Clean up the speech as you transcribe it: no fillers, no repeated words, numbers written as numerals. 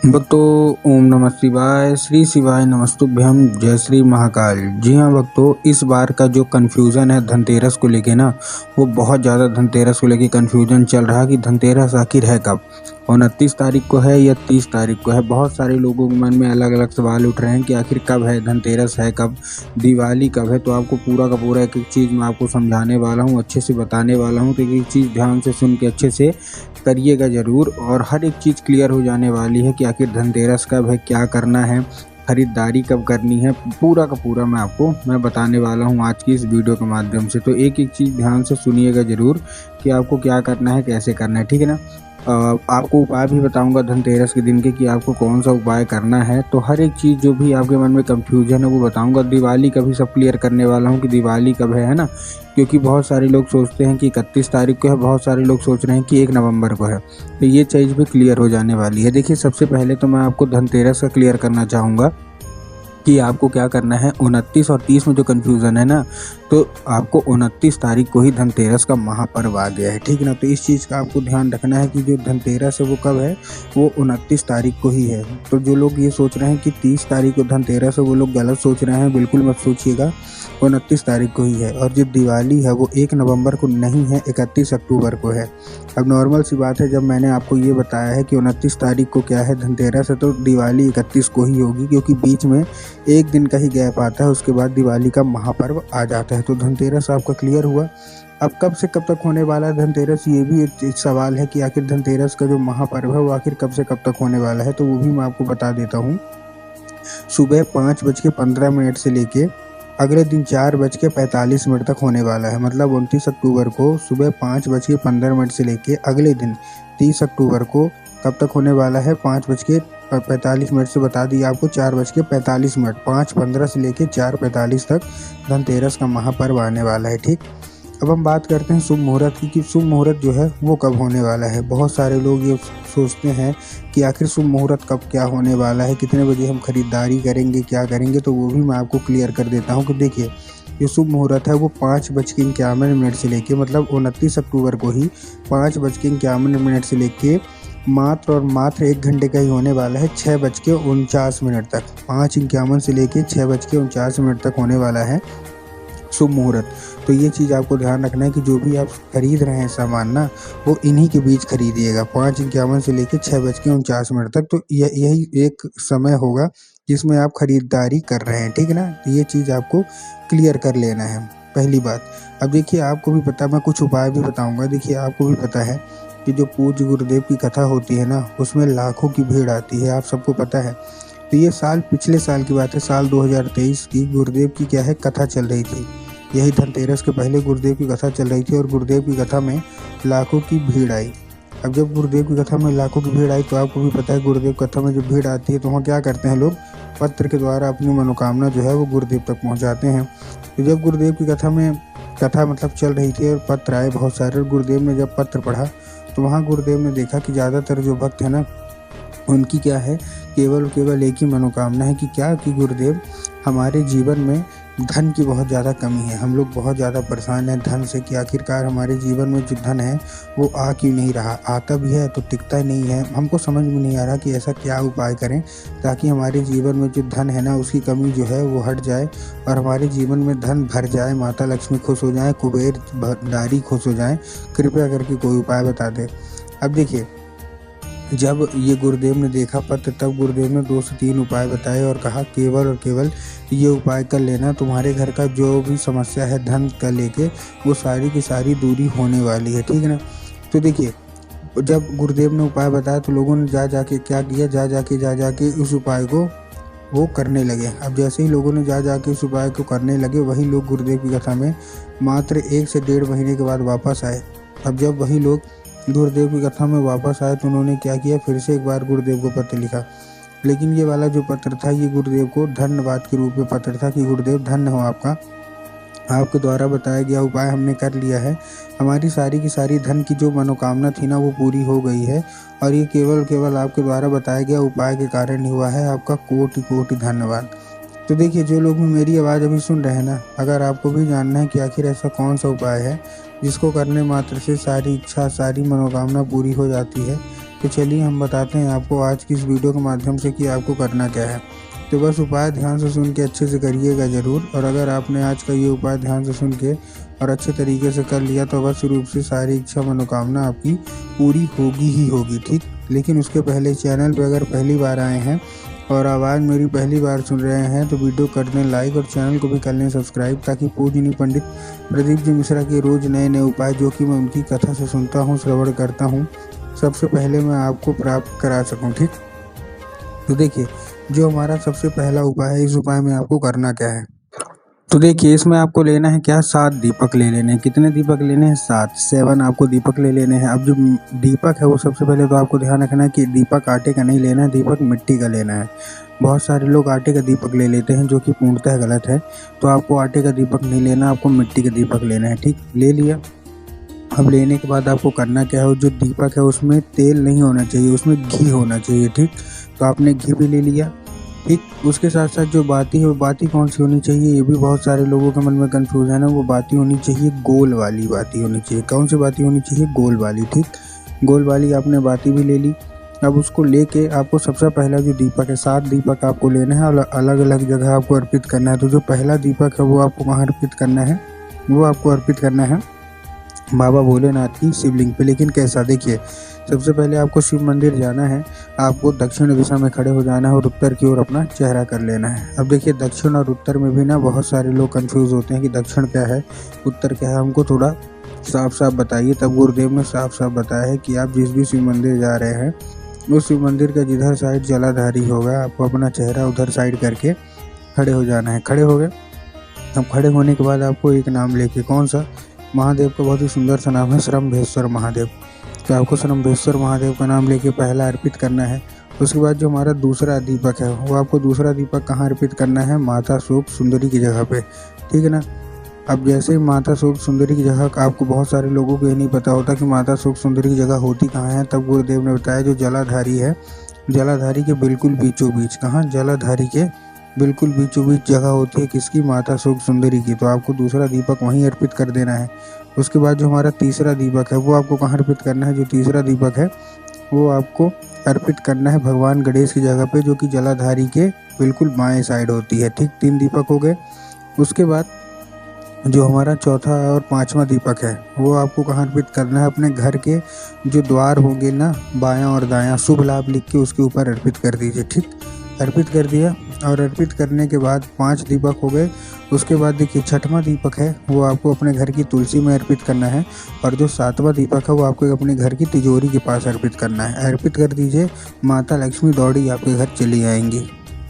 भक्तों, ओम नमः शिवाय, श्री शिवाय नमस्तुभ्यं, जय श्री महाकाल। जी हाँ भक्तों, इस बार का जो कन्फ्यूज़न है धनतेरस को लेके ना, वो बहुत ज़्यादा धनतेरस को लेके कन्फ्यूज़न चल रहा है कि धनतेरस आखिर है कब। 29 तारीख को है या 30 तारीख को है। बहुत सारे लोगों के मन में अलग अलग सवाल उठ रहे हैं कि आखिर कब है धनतेरस, है कब, दिवाली कब है। तो आपको पूरा का पूरा एक एक चीज़ मैं आपको समझाने वाला हूँ, अच्छे से बताने वाला हूँ। तो एक एक चीज़ ध्यान से सुन के अच्छे से करिएगा ज़रूर, और हर एक चीज़ क्लियर हो जाने वाली है कि आखिर धनतेरस कब है, क्या करना है, खरीदारी कब करनी है। पूरा का पूरा मैं बताने वाला हूँ आज की इस वीडियो के माध्यम से। तो एक एक चीज़ ध्यान से सुनिएगा ज़रूर कि आपको क्या करना है, कैसे करना है, ठीक है ना। आपको उपाय भी बताऊंगा धनतेरस के दिन के कि आपको कौन सा उपाय करना है। तो हर एक चीज़ जो भी आपके मन में कंफ्यूजन है वो बताऊंगा। दिवाली का भी सब क्लियर करने वाला हूँ कि दिवाली कब है ना। क्योंकि बहुत सारे लोग सोचते हैं कि 31 तारीख को है, बहुत सारे लोग सोच रहे हैं कि 1 नवंबर को है। तो ये चीज़ भी क्लियर हो जाने वाली है। देखिए, सबसे पहले तो मैं आपको धनतेरस का क्लियर करना चाहूँगा कि आपको क्या करना है। 29 और 30 में जो कन्फ्यूज़न है ना, तो आपको 29 तारीख को ही धनतेरस का महापर्व आ गया है, ठीक है ना। तो इस चीज़ का आपको ध्यान रखना है कि जो धनतेरस है वो कब है, वो 29 तारीख को ही है। तो जो लोग ये सोच रहे हैं कि 30 तारीख को धनतेरस है, वो लोग गलत सोच रहे हैं, बिल्कुल मत सोचिएगा। 29 तारीख को ही है। और जो दिवाली है वो 1 नवंबर को नहीं है, 31 अक्टूबर को है। अब नॉर्मल सी बात है, जब मैंने आपको ये बताया है कि 29 तारीख को क्या है धनतेरस है, तो दिवाली 31 को ही होगी, क्योंकि बीच में एक दिन का ही गैप आता है, उसके बाद दिवाली का महापर्व आ जाता है। तो धनतेरस आपका क्लियर हुआ। अब कब से कब तक होने वाला है धनतेरस, ये भी एक सवाल है कि आखिर धनतेरस का जो महापर्व है वो आखिर कब से कब तक होने वाला है। तो वो भी मैं आपको बता देता हूँ। सुबह 5:15 से लेके अगले दिन 4:45 तक होने वाला है। मतलब 29 अक्टूबर को सुबह 5:15 से लेके अगले दिन 30 अक्टूबर को कब तक होने वाला है, 5:45 से बता दिया आपको 4:45, 5:15 से लेके 4:45 तक धनतेरस का महापर्व आने वाला है, ठीक। अब हम बात करते हैं शुभ मुहूर्त की कि शुभ मुहूर्त जो है वो कब होने वाला है। बहुत सारे लोग ये सोचते हैं कि आखिर शुभ मुहूर्त कब क्या होने वाला है, कितने बजे हम खरीदारी करेंगे, क्या करेंगे। तो वो भी मैं आपको क्लियर कर देता हूँ कि देखिए, जो शुभ मुहूर्त है वो 5:51 से लेके, मतलब 29 अक्टूबर को ही 5:51 से लेके मात्र और मात्र 1 घंटे का ही होने वाला है, 6:49 तक। 5:51 से लेके 6:49 तक होने वाला है शुभ मुहूर्त। तो ये चीज़ आपको ध्यान रखना है कि जो भी आप खरीद रहे हैं सामान ना, वो इन्हीं के बीच खरीदिएगा, 5:51 से लेके 6:49 तक। तो यही एक समय होगा जिसमें आप खरीदारी कर रहे हैं, ठीक है ना। तो ये चीज़ आपको क्लियर कर लेना है, पहली बात। अब देखिए, आपको भी पता, मैं कुछ उपाय भी बताऊँगा। देखिए, आपको भी पता है कि जो पूज्य गुरुदेव की कथा होती है ना, उसमें लाखों की भीड़ आती है, आप सबको पता है। तो ये पिछले साल की बात है, साल 2023 की। गुरुदेव की क्या है, कथा चल रही थी। यही धनतेरस के पहले गुरुदेव की कथा चल रही थी और गुरुदेव की कथा में लाखों की भीड़ आई। अब जब गुरुदेव की कथा में लाखों की भीड़ आई, तो आपको भी पता है गुरुदेव कथा में जब भीड़ आती है तो वहाँ क्या करते हैं लोग, पत्र के द्वारा अपनी मनोकामना जो है वो गुरुदेव तक पहुँचाते हैं। तो जब गुरुदेव की कथा मतलब चल रही थी और पत्र आए बहुत सारे, और गुरुदेव ने जब पत्र पढ़ा तो वहाँ गुरुदेव ने देखा कि ज़्यादातर जो भक्त है ना, उनकी क्या है, केवल एक ही मनोकामना है कि क्या, कि गुरुदेव, हमारे जीवन में धन की बहुत ज़्यादा कमी है, हम लोग बहुत ज़्यादा परेशान हैं धन से, कि आखिरकार हमारे जीवन में जो धन है वो आ क्यों नहीं रहा, आता भी है तो टिकता नहीं है। हमको समझ में नहीं आ रहा कि ऐसा क्या उपाय करें ताकि हमारे जीवन में जो धन है ना, उसकी कमी जो है वो हट जाए और हमारे जीवन में धन भर जाए, माता लक्ष्मी खुश हो जाए, कुबेर भंडारी खुश हो जाए। कृपया करके कोई उपाय बता दे। अब देखिए, जब ये गुरुदेव ने देखा पत्र, तब गुरुदेव ने 2 से 3 उपाय बताए और कहा केवल और केवल ये उपाय कर लेना, तुम्हारे घर का जो भी समस्या है धन का लेके, वो सारी की सारी दूरी होने वाली है, ठीक है ना। तो देखिए, जब गुरुदेव ने उपाय बताया तो लोगों ने जा के क्या किया, जा जाके उस उपाय को वो करने लगे। अब जैसे ही लोगों ने जा के उस उपाय को करने लगे, वही लोग गुरुदेव की कथा में मात्र 1 से 1.5 महीने के बाद वापस आए। अब जब वही लोग गुरुदेव की कथा में वापस आए तो उन्होंने क्या किया, फिर से एक बार गुरुदेव को पत्र लिखा। लेकिन ये वाला जो पत्र था, ये गुरुदेव को धन्यवाद के रूप में पत्र था कि गुरुदेव धन्य हो आपका, आपके द्वारा बताया गया उपाय हमने कर लिया है, हमारी सारी की सारी धन की जो मनोकामना थी ना वो पूरी हो गई है, और ये केवल आपके द्वारा बताया गया उपाय के कारण ही हुआ है। आपका कोटि कोटि धन्यवाद। तो देखिए, जो लोग भी मेरी आवाज़ अभी सुन रहे हैं ना, अगर आपको भी जानना है कि आखिर ऐसा कौन सा उपाय है जिसको करने मात्र से सारी इच्छा, सारी मनोकामना पूरी हो जाती है, तो चलिए हम बताते हैं आपको आज की इस वीडियो के माध्यम से कि आपको करना क्या है। तो बस उपाय ध्यान से सुन के अच्छे से करिएगा ज़रूर, और अगर आपने आज का ये उपाय ध्यान से सुन के और अच्छे तरीके से कर लिया तो अवश्य रूप से सारी इच्छा मनोकामना आपकी पूरी होगी ही होगी, ठीक। लेकिन उसके पहले चैनल पर अगर पहली बार आए हैं और आवाज़ मेरी पहली बार सुन रहे हैं तो वीडियो कर दें लाइक और चैनल को भी कर लें सब्सक्राइब, ताकि पूजनीय पंडित प्रदीप जी मिश्रा के रोज़ नए नए उपाय जो कि मैं उनकी कथा से सुनता हूँ, श्रवण करता हूँ, सबसे पहले मैं आपको प्राप्त करा सकूँ, ठीक। तो देखिए, जो हमारा सबसे पहला उपाय है, इस उपाय में आपको करना क्या है। तो देखिए, इसमें आपको लेना है क्या, 7 दीपक ले लेने हैं। कितने दीपक लेने हैं, 7 आपको दीपक ले लेने हैं। अब जो दीपक है वो सबसे पहले तो आपको ध्यान रखना है कि दीपक आटे का नहीं लेना है, दीपक मिट्टी का लेना है। बहुत सारे लोग आटे का दीपक ले लेते हैं जो कि पूर्णतः गलत है। तो आपको आटे का दीपक नहीं लेना, आपको मिट्टी का दीपक लेना है, ठीक। ले लिया। अब लेने के बाद आपको करना क्या है, जो दीपक है उसमें तेल नहीं होना चाहिए, उसमें घी होना चाहिए, ठीक। तो आपने घी भी ले लिया, ठीक। उसके साथ साथ जो बाती है वो बाती कौन सी होनी चाहिए, ये भी बहुत सारे लोगों के मन में कन्फ्यूजन है। वो बाती होनी चाहिए गोल वाली बाती होनी चाहिए। कौन सी बाती होनी चाहिए, गोल वाली, ठीक। गोल वाली आपने बाती भी ले ली। अब उसको लेके आपको सबसे पहला जो दीपक है, 7 दीपक आपको लेना है और अलग अलग जगह आपको अर्पित करना है। तो जो पहला दीपक है वो आपको कहाँ अर्पित करना है, वो आपको अर्पित करना है बाबा भोलेनाथ की शिवलिंग पे। लेकिन कैसा, देखिए, सबसे पहले आपको शिव मंदिर जाना है, आपको दक्षिण दिशा में खड़े हो जाना है और उत्तर की ओर अपना चेहरा कर लेना है। अब देखिए, दक्षिण और उत्तर में भी ना बहुत सारे लोग कंफ्यूज होते हैं कि दक्षिण क्या है, उत्तर क्या है। हमको थोड़ा साफ साफ बताइए। तब गुरुदेव ने साफ साफ बताया है कि आप जिस भी शिव मंदिर जा रहे हैं उस शिव मंदिर का जिधर साइड जलाधारी होगा, आपको अपना चेहरा उधर साइड करके खड़े हो जाना है। खड़े हो गए। अब खड़े होने के बाद आपको एक नाम लेके, कौन सा, महादेव का बहुत ही सुंदर सा नाम है, श्रम्भेश्वर महादेव। तो आपको श्रम्भेश्वर महादेव का नाम लेके पहला अर्पित करना है। उसके बाद जो हमारा दूसरा दीपक है वो आपको दूसरा दीपक कहाँ अर्पित करना है, माता शोक सुंदरी की जगह पे, ठीक है ना। अब जैसे ही माता शोक सुंदरी की जगह, आपको बहुत सारे लोगों को ये नहीं पता होता कि माता शोक सुंदरी की जगह होती कहाँ है। तब गुरुदेव ने बताया जो जलाधारी है, जलाधारी के बिल्कुल बीचों बीच, कहाँ, जलाधारी के बिल्कुल बीचों बीच जगह होती है किसकी, माता शोक सुंदरी की। तो आपको दूसरा दीपक वहीं अर्पित कर देना है। उसके बाद जो हमारा तीसरा दीपक है वो आपको कहाँ अर्पित करना है, जो तीसरा दीपक है वो आपको अर्पित करना है भगवान गणेश की जगह पे, जो कि जलाधारी के बिल्कुल बाएं साइड होती है, ठीक। 3 दीपक हो गए। उसके बाद जो हमारा चौथा और 5वां दीपक है वो आपको कहाँ अर्पित करना है, अपने घर के जो द्वार होंगे ना, बायां और दायां, शुभ लाभ लिख के उसके ऊपर अर्पित कर दीजिए, ठीक। अर्पित कर दिया। और अर्पित करने के बाद 5 दीपक हो गए। उसके बाद देखिए, 6वां दीपक है वो आपको अपने घर की तुलसी में अर्पित करना है, और जो 7वां दीपक है वो आपको अपने घर की तिजोरी के पास अर्पित करना है। अर्पित कर दीजिए, माता लक्ष्मी दौड़ी आपके घर चली आएंगी।